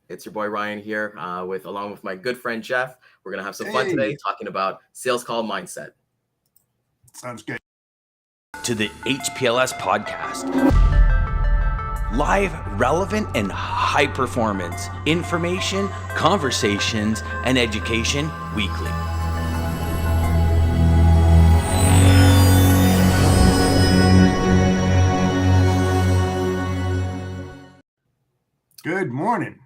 It's your boy Ryan here, along with my good friend Jeff. We're gonna have some fun today Hey, talking about sales call mindset. sounds good. To the HPLS podcast. Live, relevant, and high performance information, conversations, and education weekly. Good morning.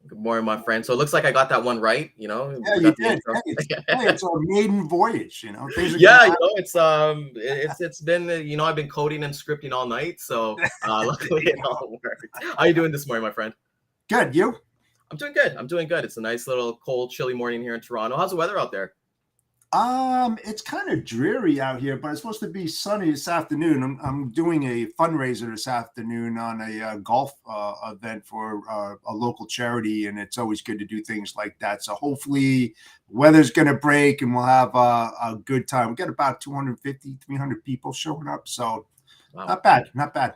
Good morning, my friend. So it looks like I got that one right. Yeah, We you got the did. intro. Hey, it's our maiden voyage. Things are going Yeah, to it's been I've been coding and scripting all night, so happen. luckily it all worked. How you doing this morning, my friend? Good. You? I'm doing good. I'm doing good. It's a nice little cold, chilly morning here in Toronto. How's the weather out there? It's kind of dreary out here, but it's supposed to be sunny this afternoon. I'm doing a fundraiser this afternoon on a golf event for a local charity, and it's always good to do things like that. So hopefully, weather's going to break, and we'll have a good time. We got about 250, 300 people showing up, so Wow. not bad, not bad.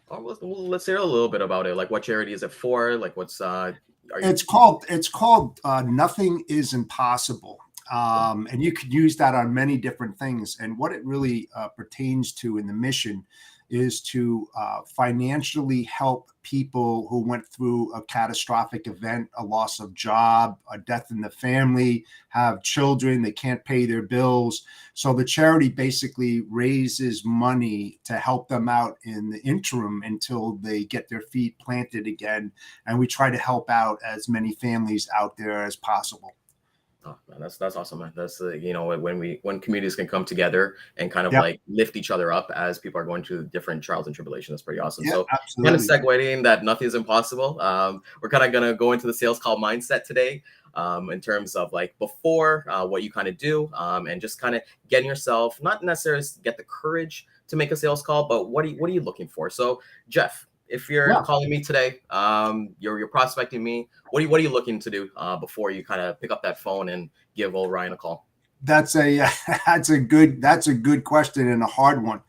Oh, let's hear a little bit about it. Like, what charity is it for? Like, what's are you? It's called Nothing is Impossible. And you could use that on many different things. And what it really pertains to in the mission is to financially help people who went through a catastrophic event, a loss of job, a death in the family, have children, they can't pay their bills. So the charity basically raises money to help them out in the interim until they get their feet planted again. And we try to help out as many families out there as possible. Oh man, that's awesome, man. That's when communities can come together and kind of Yep. like lift each other up as people are going through different trials and tribulations. That's pretty awesome. Yeah, So kind of absolutely. segueing that nothing is impossible. We're kind of gonna go into the sales call mindset today, in terms of like before what you kind of do, and just kind of getting yourself not necessarily get the courage to make a sales call, but what are you looking for? So Jeff, if you're Yeah. calling me today, you're prospecting me. What are you looking to do before you kind of pick up that phone and give old Ryan a call? That's a that's a good question and a hard one.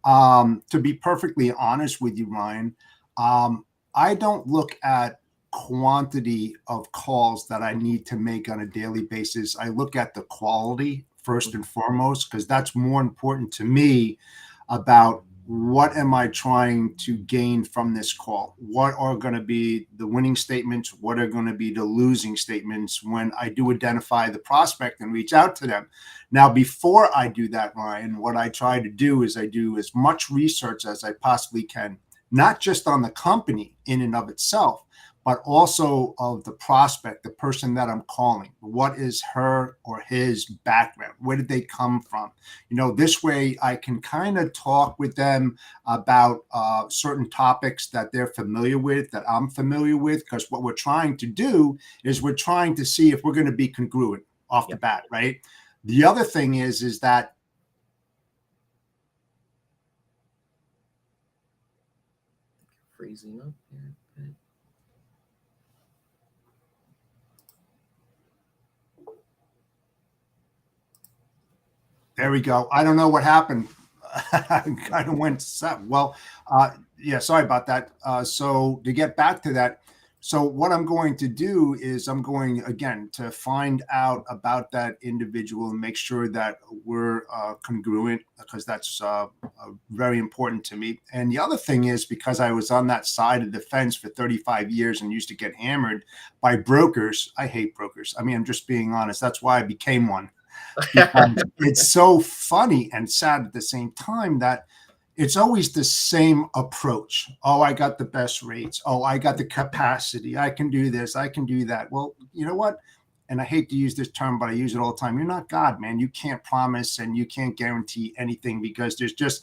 To be perfectly honest with you, Ryan, um, I don't look at quantity of calls that I need to make on a daily basis. I look at the quality first and foremost because that's more important to me about what am I trying to gain from this call? What are going to be the winning statements? What are going to be the losing statements when I do identify the prospect and reach out to them? Now, before I do that, Ryan, what I try to do is I do as much research as I possibly can, not just on the company in and of itself, but also of the prospect, the person that I'm calling. What is her or his background? Where did they come from? This way I can kind of talk with them about certain topics that they're familiar with, that I'm familiar with, because what we're trying to do is we're trying to see if we're going to be congruent off the Yep. bat, right? The other thing is that Freezing up here. there we go. I don't know what happened. Kind of went set. Well, yeah, sorry about that. So to get back to that, so what I'm going to do is I'm going again to find out about that individual and make sure that we're congruent because that's very important to me. And the other thing is because I was on that side of the fence for 35 years and used to get hammered by brokers. I hate brokers. I mean, I'm just being honest. That's why I became one because it's so funny and sad at the same time that it's always the same approach. Oh, I got the best rates. Oh, I got the capacity. I can do this. I can do that. Well, you know what? And I hate to use this term, but I use it all the time. You're not God, man. You can't promise and you can't guarantee anything because there's just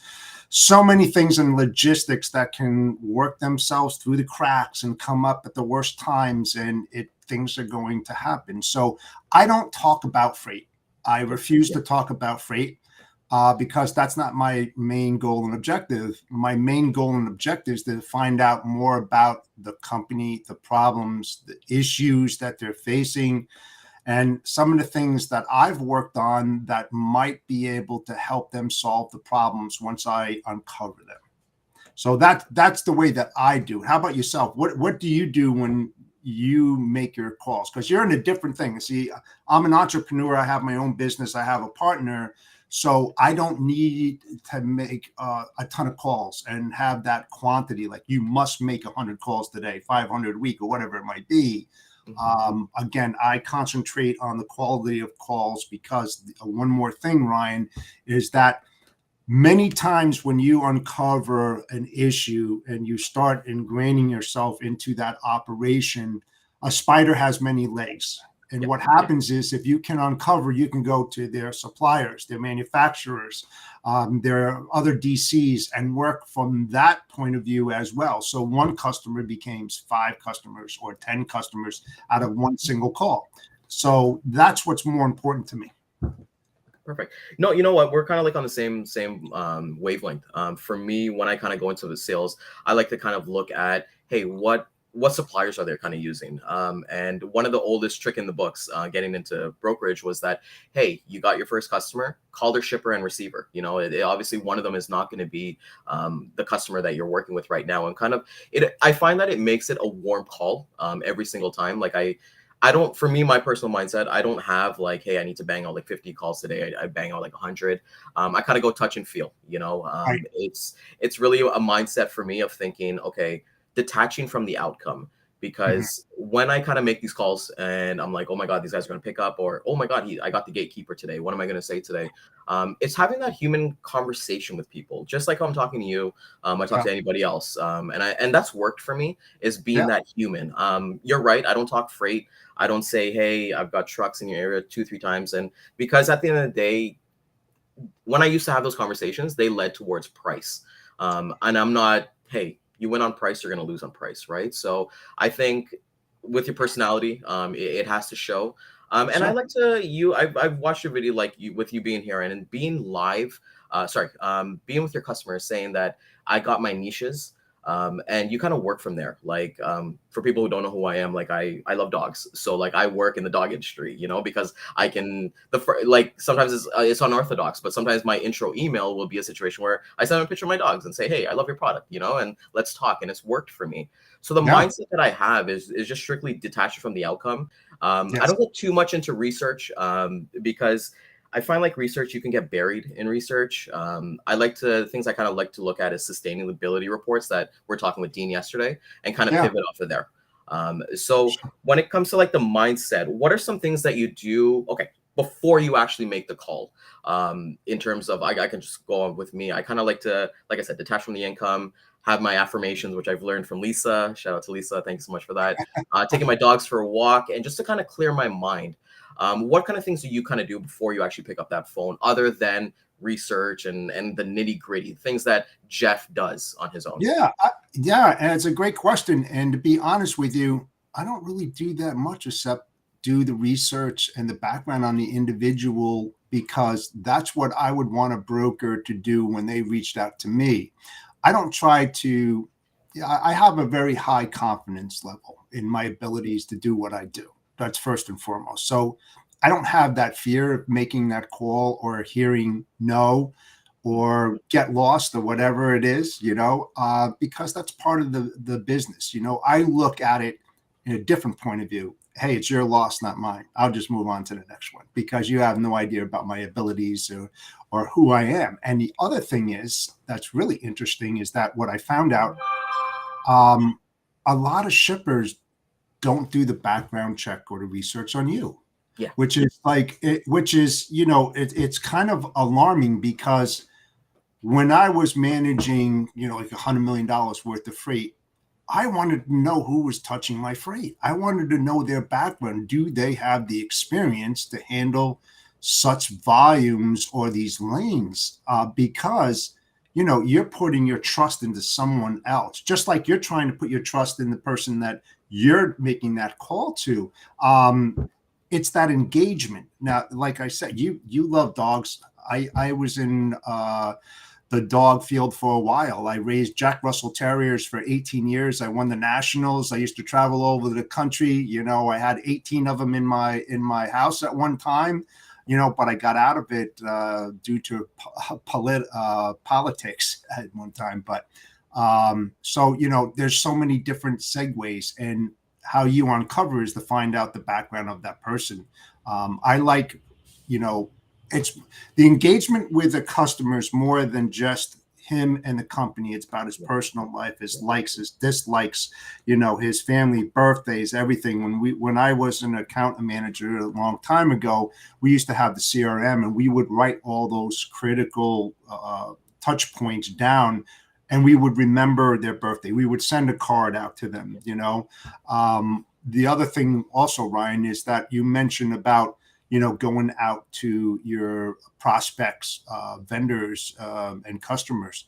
so many things in logistics that can work themselves through the cracks and come up at the worst times, and things are going to happen. So I don't talk about freight. I refuse to talk about freight because that's not my main goal and objective. My main goal and objective is to find out more about the company, the problems, the issues that they're facing, and some of the things that I've worked on that might be able to help them solve the problems once I uncover them. So that's the way that I do. How about yourself? What do you do when you make your calls, because you're in a different thing. See, I'm an entrepreneur. I have my own business. I have a partner. So I don't need to make a ton of calls and have that quantity. Like you must make 100 calls today, 500 a week, or whatever it might be. Again, I concentrate on the quality of calls, because one more thing, Ryan, is that many times when you uncover an issue and you start ingraining yourself into that operation, a spider has many legs. And what happens is, if you can uncover, you can go to their suppliers, their manufacturers, their other DCs, and work from that point of view as well. So one customer becomes 5 customers or 10 customers out of one single call. So that's what's more important to me. Perfect. No, you know what? We're kind of like on the same wavelength. For me, when I kind of go into the sales, I like to kind of look at, hey, what suppliers are they kind of using? And one of the oldest trick in the books, getting into brokerage, was that, hey, you got your first customer, call their shipper and receiver. You know, obviously one of them is not going to be the customer that you're working with right now, and kind of I find that it makes it a warm call every single time. Like I don't, for me, my personal mindset, I don't have like, hey, I need to bang out like 50 calls today. I bang out like 100. I kind of go touch and feel, you know. Right. It's really a mindset for me of thinking, okay, detaching from the outcome. Because when I kind of make these calls and I'm like, oh my God, these guys are going to pick up, or oh my God, I got the gatekeeper today. What am I going to say today? It's having that human conversation with people, just like I'm talking to you. I talk to anybody else, and that's worked for me, is being that human. You're right. I don't talk freight. I don't say, hey, I've got trucks in your area 2-3 times, and because at the end of the day, when I used to have those conversations, they led towards price, and I'm not, hey, you win on price, you're going to lose on price, right? So I think with your personality, it has to show. And I like to I've watched your video, like with you being here and being live. Being with your customers, saying that I got my niches. And you kind of work from there. Like, for people who don't know who I am, like I love dogs. So like I work in the dog industry, you know, because I can, like sometimes it's unorthodox, but sometimes my intro email will be a situation where I send them a picture of my dogs and say, hey, I love your product, you know, and let's talk. And it's worked for me. So the mindset that I have is just strictly detached from the outcome. I don't get too much into research, because I find like research, you can get buried in research. Things I kind of like to look at is sustainability reports that we're talking with Dean yesterday, and kind of pivot off of there. So when it comes to like the mindset, what are some things that you do, okay, before you actually make the call? In terms of, I can just go on with me. I kind of like to, like I said, detach from the income, have my affirmations, which I've learned from Lisa. Shout out to Lisa. Thanks so much for that. Taking my dogs for a walk, and just to kind of clear my mind. What kind of things do you kind of do before you actually pick up that phone, other than research and the nitty gritty things that Jeff does on his own? And it's a great question. And to be honest with you, I don't really do that much except do the research and the background on the individual, because that's what I would want a broker to do when they reached out to me. I don't try to, I have a very high confidence level in my abilities to do what I do. That's first and foremost. So I don't have that fear of making that call or hearing no or get lost or whatever it is, you know, because that's part of the business. You know, I look at it in a different point of view. Hey, it's your loss, not mine. I'll just move on to the next one, because you have no idea about my abilities or who I am. And the other thing is, that's really interesting, is that what I found out, a lot of shippers don't do the background check or the research on you. Which is it's kind of alarming, because when I was managing, like $100 million worth of freight, I wanted to know who was touching my freight. I wanted to know their background. Do they have the experience to handle such volumes or these lanes? Because, you're putting your trust into someone else, just like you're trying to put your trust in the person that you're making that call to. It's that engagement. Now, like I said, you love dogs. I was in the dog field for a while. I raised Jack Russell Terriers for 18 years. I won the nationals. I used to travel over the country. I had 18 of them in my house at one time, but I got out of it due to politics at one time. But so, there's so many different segues. And how you uncover is to find out the background of that person. I like, it's the engagement with the customers more than just him and the company. It's about his personal life, his likes, his dislikes, his family, birthdays, everything. When I was an account manager a long time ago, we used to have the CRM, and we would write all those critical touch points down, and we would remember their birthday. We would send a card out to them. The other thing also, Ryan, is that you mentioned about going out to your prospects, vendors, and customers.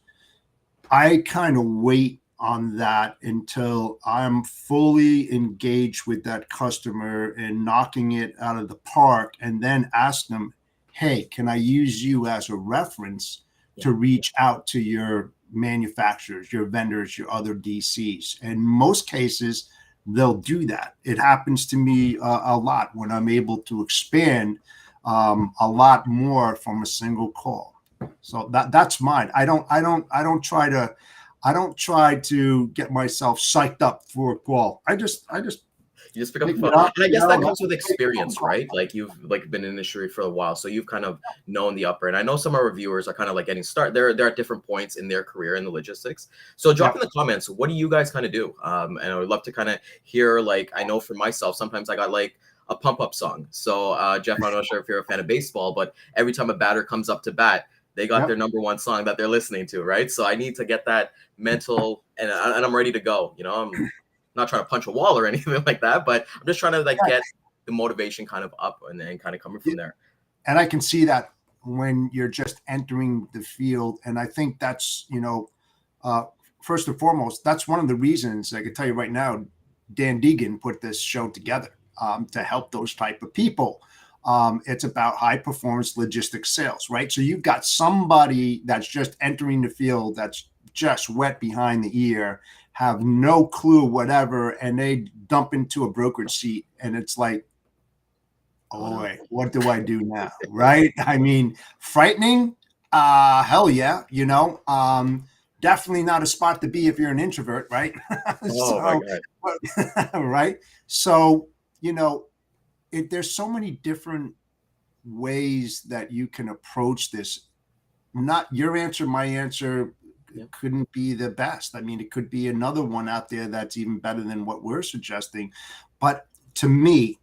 I kind of wait on that until I'm fully engaged with that customer and knocking it out of the park, and then ask them, hey, can I use you as a reference to reach out to your manufacturers, your vendors, your other DCs? In most cases, they'll do that. It happens to me a lot when I'm able to expand a lot more from a single call. So that's mine. I don't try to get myself psyched up for a call. I just You just pick up the phone. And I guess that comes with experience, right? Like you've been in the industry for a while, so you've kind of known the upper. And I know some of our viewers are kind of like getting started. They're at different points in their career in the logistics. So drop in the comments, what do you guys kind of do? And I would love to kind of hear, like, I know for myself, sometimes I got like a pump up song. So Jeff, I'm not sure if you're a fan of baseball, but every time a batter comes up to bat, they got their number one song that they're listening to, right? So I need to get that mental, and I'm ready to go. I'm not trying to punch a wall or anything like that, but I'm just trying to get the motivation kind of up and then kind of coming from there. And I can see that when you're just entering the field. And I think that's, first and foremost, that's one of the reasons I can tell you right now, Dan Deigan put this show together to help those type of people. It's about high performance logistics sales, right? So you've got somebody that's just entering the field that's just wet behind the ear, have no clue, whatever, and they dump into a brokerage seat, and it's like, oh wait, what do I do now? Right? I mean, frightening. Hell yeah, definitely not a spot to be if you're an introvert, right? My God. Right. So, there's so many different ways that you can approach this. Not your answer, my answer couldn't be the best. I mean, it could be another one out there that's even better than what we're suggesting. But to me,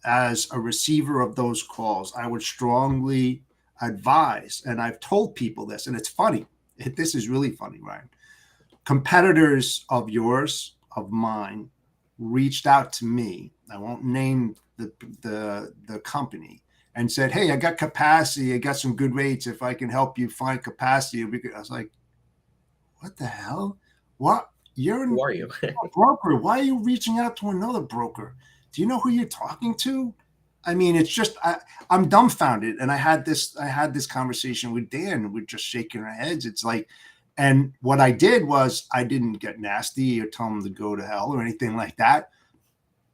as a receiver of those calls, I would strongly advise, and I've told people this, and it's funny. This is really funny, Ryan. Competitors of yours, of mine, reached out to me. I won't name the company, and said, hey, I got capacity. I got some good rates. If I can help you find capacity. I was like, what the hell? What? Who are you? A broker. Why are you reaching out to another broker? Do you know who you're talking to? I mean, it's just I'm dumbfounded. And I had this conversation with Dan. We're just shaking our heads. It's like, and what I did was I didn't get nasty or tell them to go to hell or anything like that.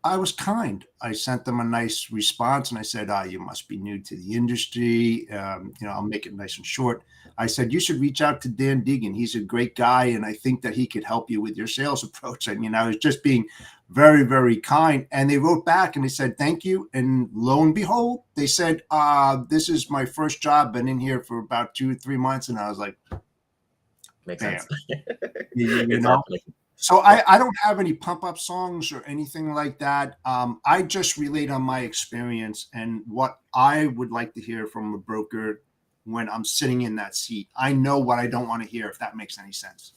I was kind. I sent them a nice response, and I said, you must be new to the industry. I'll make it nice and short. I said, you should reach out to Dan Deigan. He's a great guy, and I think that he could help you with your sales approach. I mean, I was just being very, very kind. And they wrote back, and they said, thank you. And lo and behold, they said, this is my first job. Been in here for about 2 or 3 months. And I was like, makes sense. you know? So I don't have any pump up songs or anything like that. I just relate on my experience and what I would like to hear from a broker when I'm sitting in that seat. I know what I don't want to hear, if that makes any sense.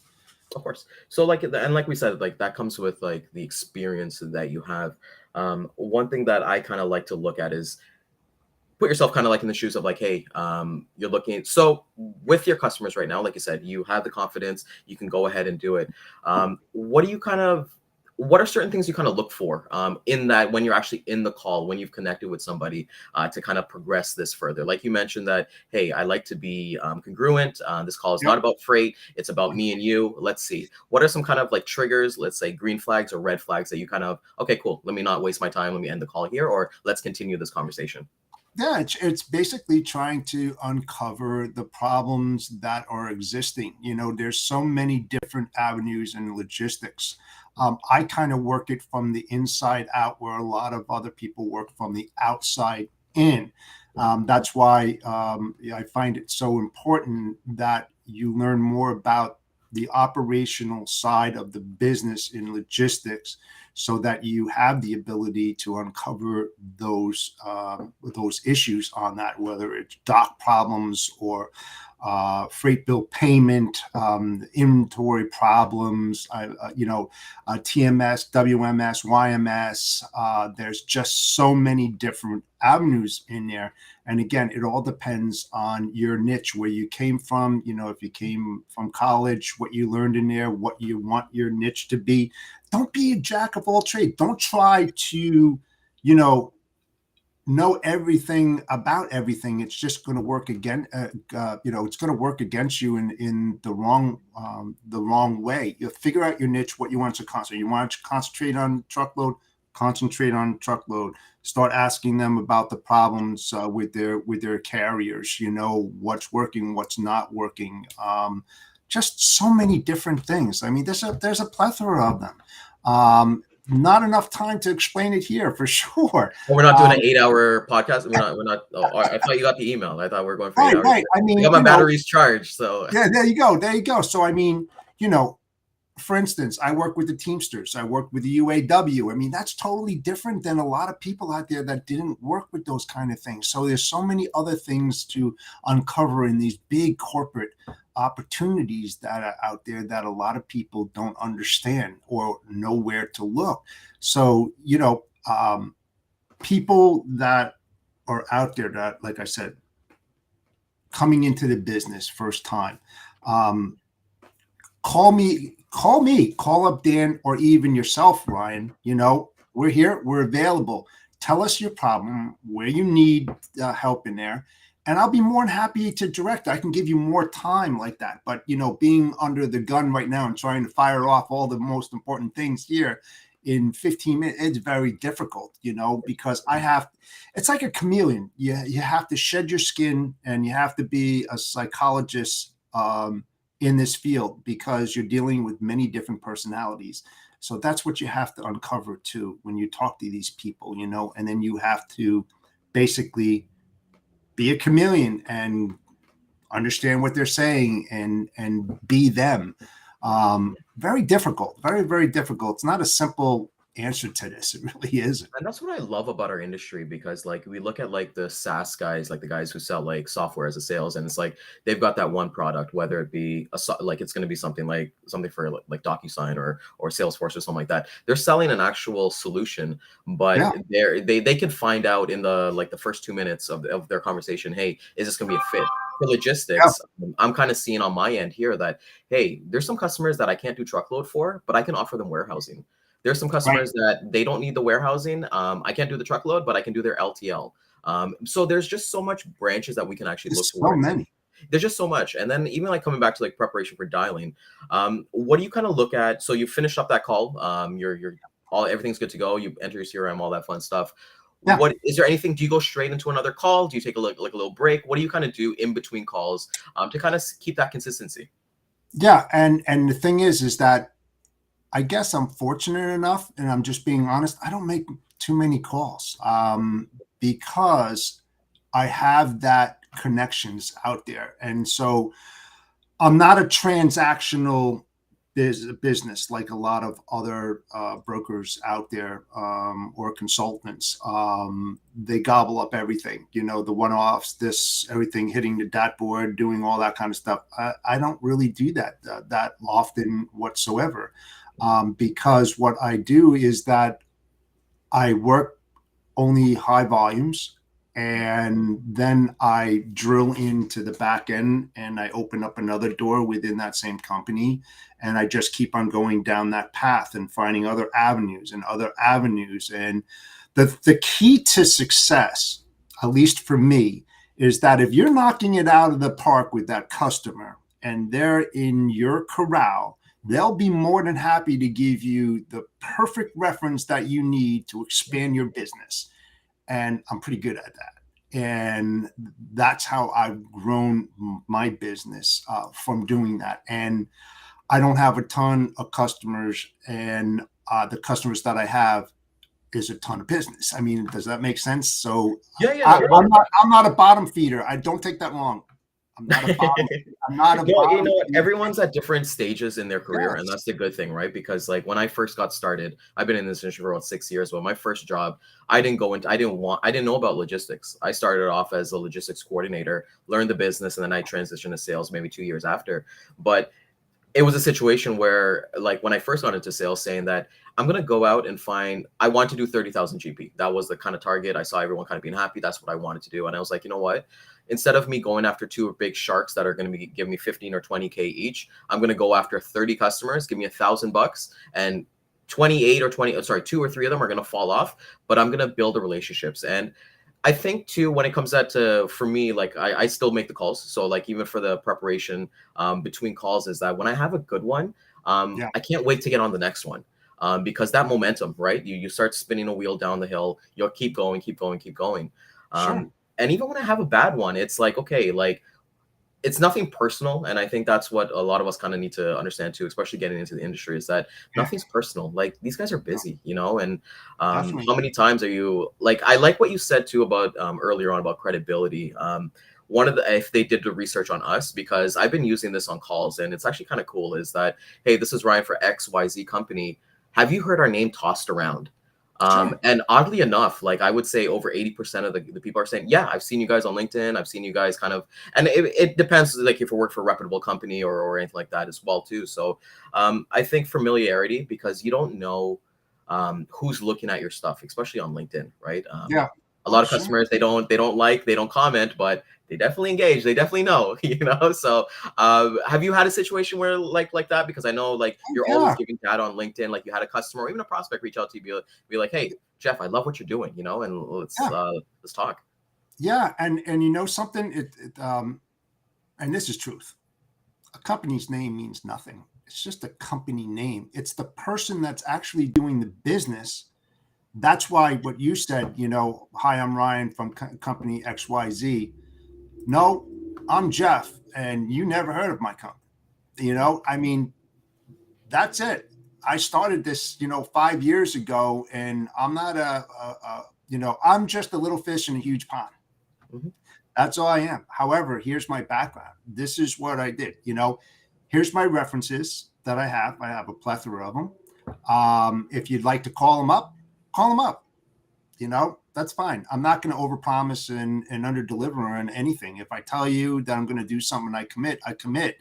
Of course. So like we said, like that comes with like the experience that you have. One thing that I kind of like to look at is put yourself kind of like in the shoes of like, hey, you're looking. So with your customers right now, like you said, you have the confidence, you can go ahead and do it. What are certain things you kind of look for in that when you're actually in the call, when you've connected with somebody to kind of progress this further? Like you mentioned that, hey, I like to be congruent. This call is not about freight. It's about me and you. Let's see. What are some kind of like triggers, let's say green flags or red flags that you kind of, okay, cool. Let me not waste my time. Let me end the call here, or let's continue this conversation. Yeah, it's basically trying to uncover the problems that are existing. There's so many different avenues in logistics. I kind of work it from the inside out, where a lot of other people work from the outside in. That's why I find it so important that you learn more about the operational side of the business in logistics, so that you have the ability to uncover those issues on that, whether it's dock problems or freight bill payment, inventory problems, TMS, WMS, YMS. There's just so many different avenues in there. And again, it all depends on your niche, where you came from. If you came from college, what you learned in there, what you want your niche to be. Don't be a jack of all trades. Don't try to, know everything about everything. It's just going to work again. It's going to work against you in the wrong way. You figure out your niche, what you want to concentrate. You want to concentrate on truckload. Concentrate on truckload. Start asking them about the problems with their carriers. What's working, what's not working. Just so many different things. I mean, there's a plethora of them. Not enough time to explain it here for sure. Well, we're not doing an 8-hour podcast. We're not. Oh, I thought you got the email. I thought we are going for 8 hours. Right. I mean, I got my batteries charged. So yeah, there you go. So I mean, for instance, I work with the Teamsters. I work with the UAW. I mean, that's totally different than a lot of people out there that didn't work with those kind of things. So there's so many other things to uncover in these big corporate opportunities that are out there that a lot of people don't understand or know where to look. So, people that are out there that, like I said, coming into the business first time, call up Dan or even yourself, Ryan. We're here, we're available. Tell us your problem, where you need help in there, and I'll be more than happy to direct. I can give you more time like that. But being under the gun right now and trying to fire off all the most important things here in 15 minutes, it's very difficult, because it's like a chameleon. You have to shed your skin, and you have to be a psychologist in this field, because you're dealing with many different personalities. So that's what you have to uncover too when you talk to these people, and then you have to basically be a chameleon and understand what they're saying and be them. Very difficult, very, very difficult. It's not a simple answer to this. It really isn't. And that's what I love about our industry, because like we look at like the SaaS guys, like the guys who sell like software as a sales, and it's like they've got that one product, whether it be like it's going to be something for like DocuSign or Salesforce or something like that. They're selling an actual solution, but Yeah. they can find out in the first 2 minutes of their conversation, hey, is this going to be a fit? For logistics, I'm kind of seeing on my end here that, hey, there's some customers that I can't do truckload for, but I can offer them warehousing. There's some customers that they don't need the warehousing. I can't do the truckload, but I can do their LTL. So there's just so much branches that we can actually look so many. There's just so much. And then even like coming back to like preparation for dialing, what do you kind of look at? So you finished up that call. You're everything's good to go. You enter your CRM, all that fun stuff. Yeah. What is there anything? Do you go straight into another call? Do you take a little break? What do you kind of do in between calls to kind of keep that consistency? Yeah, and the thing is that I guess I'm fortunate enough, and I'm just being honest, I don't make too many calls because I have that connections out there. And so I'm not a transactional business like a lot of other brokers out there or consultants. They gobble up everything, the one-offs, everything hitting the dashboard, doing all that kind of stuff. I don't really do that often whatsoever. Because what I do is that I work only high volumes, and then I drill into the back end and I open up another door within that same company. And I just keep on going down that path and finding other avenues and other avenues. And the key to success, at least for me, is that if you're knocking it out of the park with that customer and they're in your corral, they'll be more than happy to give you the perfect reference that you need to expand your business. And I'm pretty good at that. And that's how I've grown my business from doing that. And I don't have a ton of customers, and the customers that I have is a ton of business. I mean, does that make sense? So Yeah, no, I'm not a bottom feeder. I don't take that wrong. I'm not a bottom. I'm not a no, you bottom know what? feeder. Everyone's at different stages in their career, and Yes. that's the good thing, right? Because like when I first got started, I've been in this industry for about 6 years. But my first job, I didn't know about logistics. I started off as a logistics coordinator, learned the business, and then I transitioned to sales maybe 2 years after. But it was a situation where, like, when I first got into sales, saying that I'm gonna go out and I want to do 30,000 GP. That was the kind of target. I saw everyone kind of being happy. That's what I wanted to do, and I was like, you know what? Instead of me going after two big sharks that are going to be give me 15 or 20K each, I'm going to go after 30 customers, give me $1,000, and 28 or 20, sorry, two or three of them are going to fall off, but I'm going to build the relationships. And I think too, when it comes out to, for me, like I still make the calls. So like even for the preparation between calls, is that when I have a good one, Yeah. I can't wait to get on the next one. Because that momentum, right? You start spinning a wheel down the hill, you'll keep going, keep going, keep going. Sure. And even when I have a bad one, it's like, okay, like it's nothing personal. And I think that's what a lot of us kind of need to understand too, especially getting into the industry, is that Yeah. nothing's personal. Like these guys are busy, you know. And Definitely. how many times are you like, I like what you said too about earlier on about credibility. One of the, if they did the research on us, because I've been using this on calls and it's actually kind of cool, is that, hey, this is Ryan for XYZ company. Have you heard our name tossed around? Sure. And oddly enough, like I would say over 80% of the people are saying, yeah, I've seen you guys on LinkedIn. I've seen you guys kind of, and it depends like if you work for a reputable company or anything like that as well too. So I think familiarity, because you don't know who's looking at your stuff, especially on LinkedIn, right? Yeah. A lot of Sure. customers, they don't comment, but they definitely engage. They definitely know, you know. So, have you had a situation where like that? Because I know like you're always Yeah. giving data on LinkedIn. Like you had a customer or even a prospect reach out to you, be like, hey, Jeff, I love what you're doing, you know, and Yeah. let's talk. Yeah. And you know something, and this is truth. A company's name means nothing. It's just a company name. It's the person that's actually doing the business. That's why what you said, you know, hi, I'm Ryan from company XYZ. No, I'm Jeff, and you never heard of my company. You know, I mean, that's it. I started this, you know, 5 years ago, and I'm not you know, I'm just a little fish in a huge pond. Mhm. That's all I am. However, here's my background. This is what I did. You know, here's my references that I have. I have a plethora of them. If you'd like to call them up, call them up. You know, that's fine. I'm not going to overpromise and underdeliver on anything. If I tell you that I'm going to do something, I commit. I commit.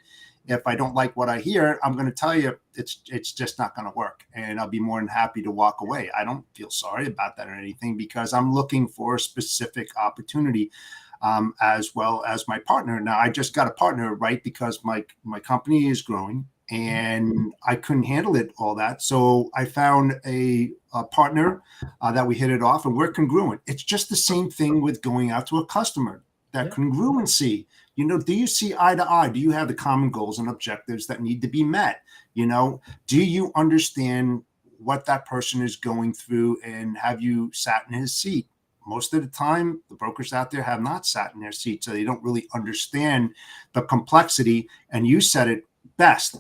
If I don't like what I hear, I'm going to tell you it's just not going to work, and I'll be more than happy to walk away. I don't feel sorry about that or anything, because I'm looking for a specific opportunity, as well as my partner. Now, I just got a partner, right? Because my company is growing and I couldn't handle it all that. So I found a partner that we hit it off, and we're congruent. It's just the same thing with going out to a customer. That Yeah. congruency, you know, do you see eye to eye? Do you have the common goals and objectives that need to be met? You know, do you understand what that person is going through, and have you sat in his seat? Most of the time, the brokers out there have not sat in their seat, so they don't really understand the complexity. And you said it best.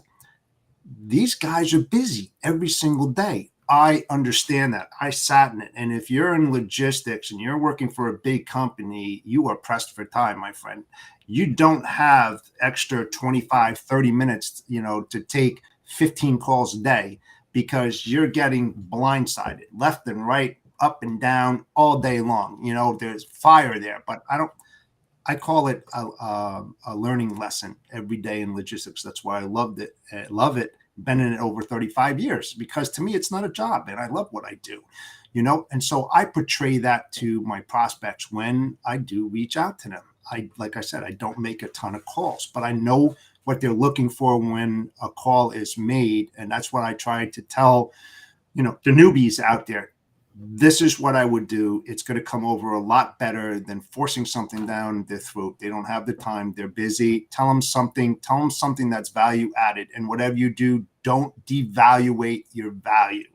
These guys are busy every single day. I understand that. I sat in it. And if you're in logistics and you're working for a big company, you are pressed for time, my friend. You don't have extra 25, 30 minutes, you know, to take 15 calls a day, because you're getting blindsided left and right, up and down all day long. You know, there's fire there, but I call it a learning lesson every day in logistics. That's why I loved it. I love it. Been in it over 35 years, because to me, it's not a job and I love what I do, you know? And so I portray that to my prospects when I do reach out to them. Like I said, I don't make a ton of calls, but I know what they're looking for when a call is made. And that's what I try to tell, you know, the newbies out there. This is what I would do. It's going to come over a lot better than forcing something down their throat. They don't have the time. They're busy. Tell them something that's value added. And whatever you do, don't devaluate your value.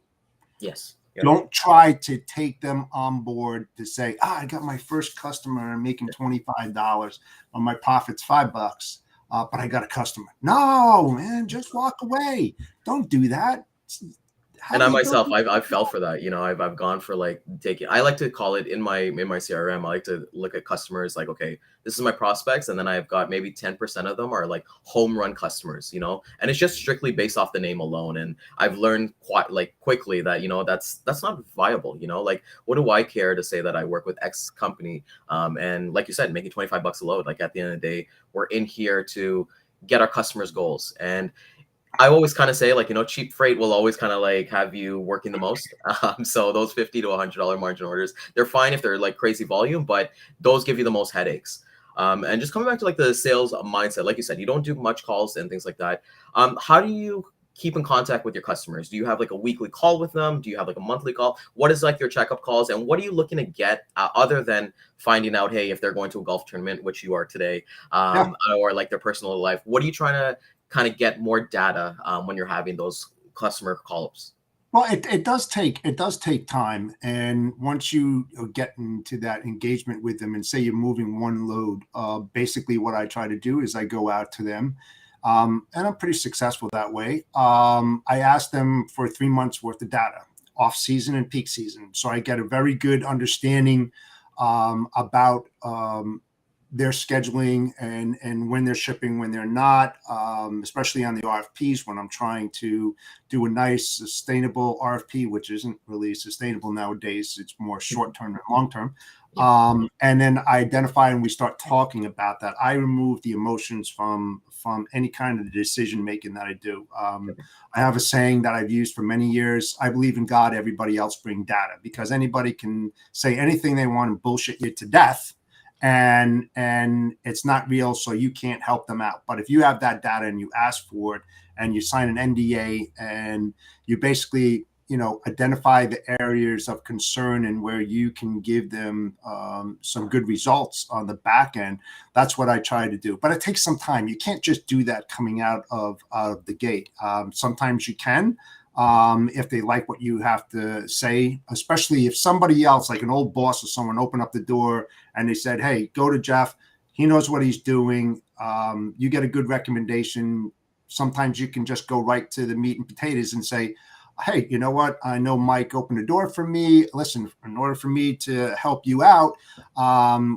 Yes. Don't try to take them on board to say, I got my first customer and I'm making $25 on my profit's $5, but I got a customer. No, man, just walk away. Don't do that. And I myself, I've fell for that. I've gone for like taking. I like to call it in my CRM. I like to look at customers like, okay, this is my prospects, and then I've got maybe 10% of them are like home run customers. And it's just strictly based off the name alone. And I've learned quite like quickly that that's not viable. Like what do I care to say that I work with X company? And like you said, making $25 a load. Like at the end of the day, we're in here to get our customers' goals. And I always kind of say, like, cheap freight will always kind of like have you working the most. So those $50 to $100 margin orders, they're fine if they're like crazy volume, but those give you the most headaches. And just coming back to like the sales mindset, like you said, you don't do much calls and things like that. How do you keep in contact with your customers? Do you have like a weekly call with them? Do you have like a monthly call? What is like your checkup calls? And what are you looking to get other than finding out, hey, if they're going to a golf tournament, which you are today, or like their personal life? What are you trying to kind of get more data when you're having those customer call-ups? Well, it does take time. And once you get into that engagement with them and say you're moving one load, basically what I try to do is I go out to them. And I'm pretty successful that way. I ask them for 3 months worth of data, off season and peak season. So I get a very good understanding about their scheduling and when they're shipping, when they're not, especially on the RFPs, when I'm trying to do a nice sustainable RFP, which isn't really sustainable nowadays. It's more short-term and long-term. And then I identify and we start talking about that. I remove the emotions from any kind of decision making that I do. I have a saying that I've used for many years. I believe in God, everybody else bring data, because anybody can say anything they want and bullshit you to death. And it's not real, so you can't help them out. But if you have that data and you ask for it and you sign an NDA and you basically, identify the areas of concern and where you can give them some good results on the back end, that's what I try to do. But it takes some time. You can't just do that coming out of the gate. Sometimes you can. If they like what you have to say, especially if somebody else, like an old boss or someone, opened up the door and they said, hey, go to Jeff. He knows what he's doing. You get a good recommendation. Sometimes you can just go right to the meat and potatoes and say, hey, you know what? I know Mike opened the door for me. Listen, in order for me to help you out,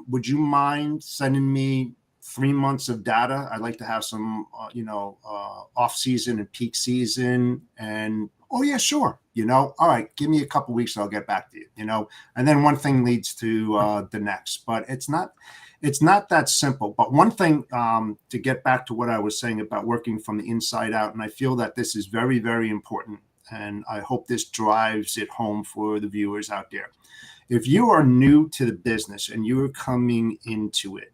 would you mind sending me 3 months of data? I'd like to have some, off season and peak season. And oh yeah, sure. All right, give me a couple of weeks and I'll get back to you. And then one thing leads to the next. But it's not that simple. But one thing, to get back to what I was saying about working from the inside out, and I feel that this is very, very important, and I hope this drives it home for the viewers out there. If you are new to the business and you are coming into it,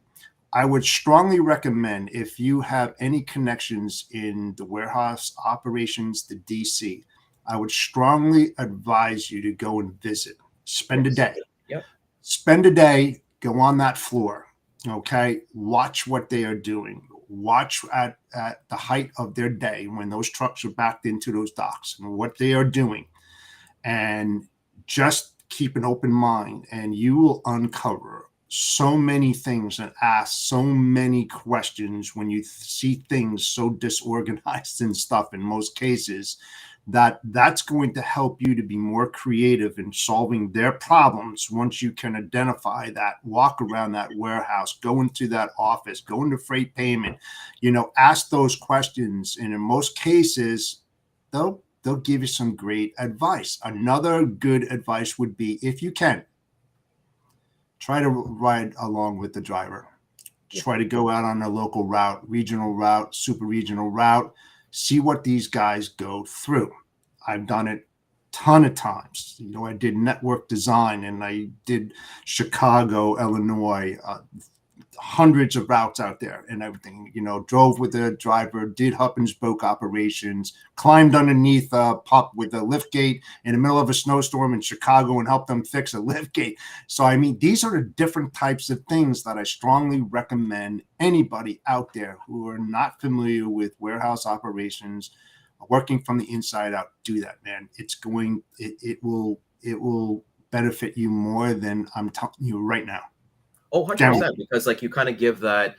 I would strongly recommend, if you have any connections in the warehouse operations, the DC, I would strongly advise you to go and visit. Spend a day. Yep. Spend a day, go on that floor. Okay. Watch what they are doing. Watch at the height of their day when those trucks are backed into those docks and what they are doing. And just keep an open mind, and you will uncover so many things and ask so many questions when you see things so disorganized and stuff in most cases, that's going to help you to be more creative in solving their problems. Once you can identify that, walk around that warehouse, go into that office, go into freight payment, ask those questions. And in most cases, they'll give you some great advice. Another good advice would be, if you can, try to ride along with the driver. Try to go out on a local route, regional route, super regional route. See what these guys go through. I've done it a ton of times. I did network design and I did Chicago, Illinois, hundreds of routes out there and everything. Drove with a driver, did hub and spoke operations, climbed underneath a pup with a lift gate in the middle of a snowstorm in Chicago and helped them fix a lift gate. So, these are the different types of things that I strongly recommend anybody out there who are not familiar with warehouse operations, working from the inside out, do that, man. It it will benefit you more than I'm telling you right now. Oh, 100%, because like you kind of give that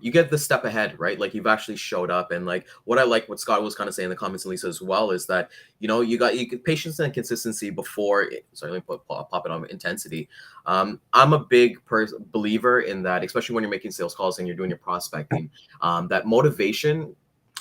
you get the step ahead, right? Like you've actually showed up. And like what I like what Scott was kind of saying in the comments, and Lisa as well, is that you get patience and consistency before sorry, let me pop it on intensity. I'm a big believer in that, especially when you're making sales calls and you're doing your prospecting. That motivation,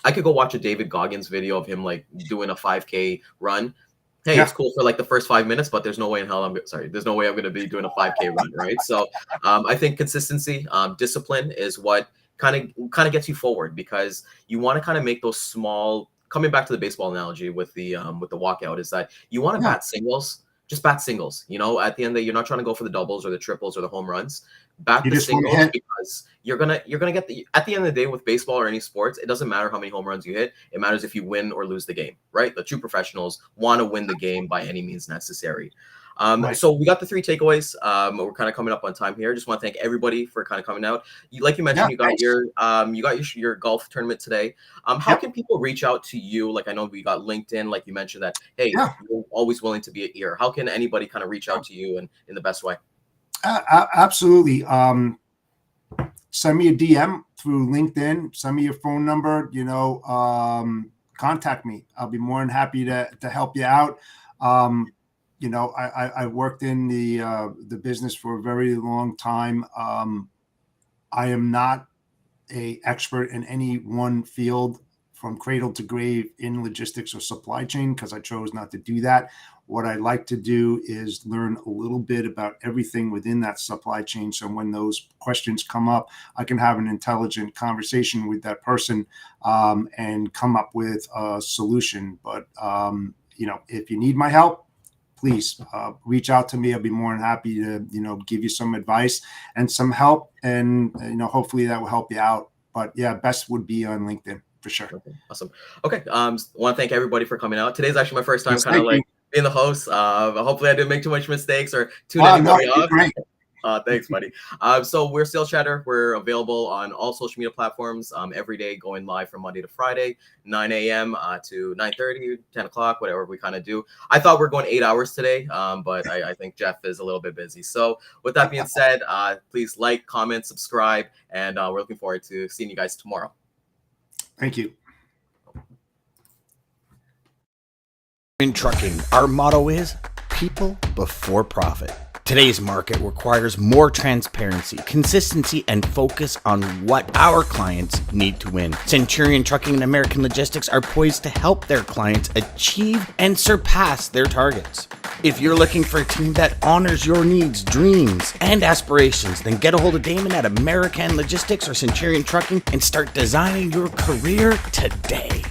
I could go watch a David Goggins video of him like doing a 5K run. Hey, it's cool for like the first 5 minutes, but there's no way in hell there's no way I'm going to be doing a 5K run, right? So I think consistency, discipline is what kind of gets you forward, because you want to kind of make those small, coming back to the baseball analogy with the walkout, is that you want to bat singles, just bat singles. At the end of the day, you're not trying to go for the doubles or the triples or the home runs. Bat the singles, because you're gonna get at the end of the day with baseball or any sports, it doesn't matter how many home runs you hit. It matters if you win or lose the game, right? The true professionals want to win the game by any means necessary. So we got the 3 takeaways. We're kind of coming up on time here. Just want to thank everybody for kind of coming out. Like you mentioned, you got your golf tournament today. How can people reach out to you? Like I know we got LinkedIn, like you mentioned that, hey, you're always willing to be an ear. How can anybody kind of reach out to you in the best way? Absolutely. Send me a DM through LinkedIn. Send me your phone number. Contact me. I'll be more than happy to help you out. I worked in the business for a very long time. I am not an expert in any one field from cradle to grave in logistics or supply chain, because I chose not to do that. What I like to do is learn a little bit about everything within that supply chain. So when those questions come up, I can have an intelligent conversation with that person and come up with a solution. But, if you need my help, please reach out to me. I'll be more than happy to, give you some advice and some help. And, hopefully that will help you out. But yeah, best would be on LinkedIn for sure. Okay, awesome. Okay. Want to thank everybody for coming out. Today's actually my first time being the host. Hopefully I didn't make too much mistakes or tune anybody off. Great. Thanks, buddy. So we're Sales Chatter. We're available on all social media platforms every day, going live from Monday to Friday, 9 a.m. To 9:30, 10 o'clock, whatever we kind of do. I thought we are going 8 hours today, but I think Jeff is a little bit busy. So with that being said, please like, comment, subscribe, and we're looking forward to seeing you guys tomorrow. Thank you. In trucking, our motto is people before profit. Today's market requires more transparency, consistency, and focus on what our clients need to win. Centurion Trucking and American Logistics are poised to help their clients achieve and surpass their targets. If you're looking for a team that honors your needs, dreams, and aspirations, then get a hold of Daman at American Logistics or Centurion Trucking and start designing your career today.